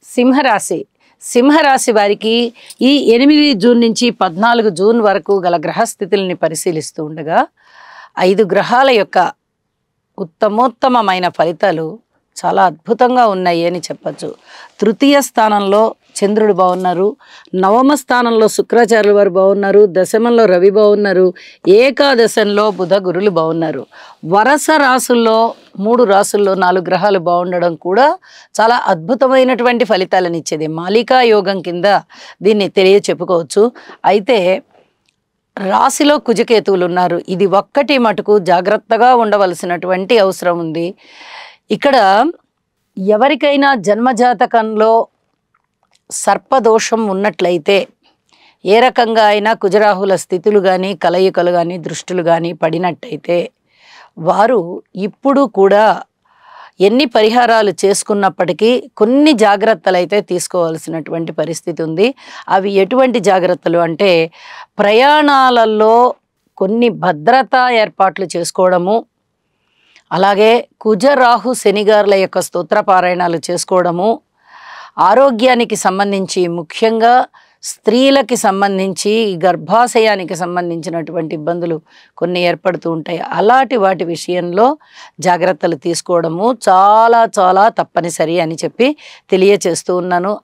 సింహరాశి సింహరాశి వారికి ఈ 8 జూన్ నుంచి 14 జూన్ వరకు గల గ్రహస్థితుల్ని పరిశీలిస్తూ ఉండగా 5 గ్రహాల యొక్క ఉత్తమోత్తమమైన ఫలితాలు చాలా అద్భుతంగా ఉన్నాయి అని చెప్పచ్చు. తృతీయ స్థానంలో చంద్రుడు బాగున్నారు, నవమ స్థానంలో శుక్రాచార్యుల వారు బాగున్నారు, దశమంలో రవి బాగున్నారు, ఏకాదశంలో బుధ గురులు బాగున్నారు. వరస రాసుల్లో 3 రాసుల్లో 4 గ్రహాలు బాగుండడం కూడా చాలా అద్భుతమైనటువంటి ఫలితాలను ఇచ్చేది. మాలికా యోగం కింద దీన్ని చెప్పుకోవచ్చు. అయితే రాశిలో కుజకేతువులు ఉన్నారు. ఇది ఒక్కటి మటుకు జాగ్రత్తగా ఉండవలసినటువంటి అవసరం ఉంది. ఇక్కడ ఎవరికైనా జన్మజాతకంలో సర్పదోషం ఉన్నట్లయితే ఏ రకంగా అయినా కుజరాహుల స్థితులు కానీ కలయికలు కానీ దృష్టులు కానీ పడినట్టయితే వారు ఇప్పుడు కూడా ఎన్ని పరిహారాలు చేసుకున్నప్పటికీ కొన్ని జాగ్రత్తలు అయితే తీసుకోవాల్సినటువంటి పరిస్థితి ఉంది. అవి ఎటువంటి జాగ్రత్తలు అంటే ప్రయాణాలలో కొన్ని భద్రతా ఏర్పాట్లు చేసుకోవడము, అలాగే కుజరాహు శనిగారుల యొక్క స్తోత్రపారాయణాలు చేసుకోవడము, ఆరోగ్యానికి సంబంధించి ముఖ్యంగా స్త్రీలకి సంబంధించి గర్భాశయానికి సంబంధించినటువంటి ఇబ్బందులు కొన్ని ఏర్పడుతూ ఉంటాయి. అలాంటి వాటి విషయంలో జాగ్రత్తలు తీసుకోవడము చాలా చాలా తప్పనిసరి అని చెప్పి తెలియచేస్తూ ఉన్నాను.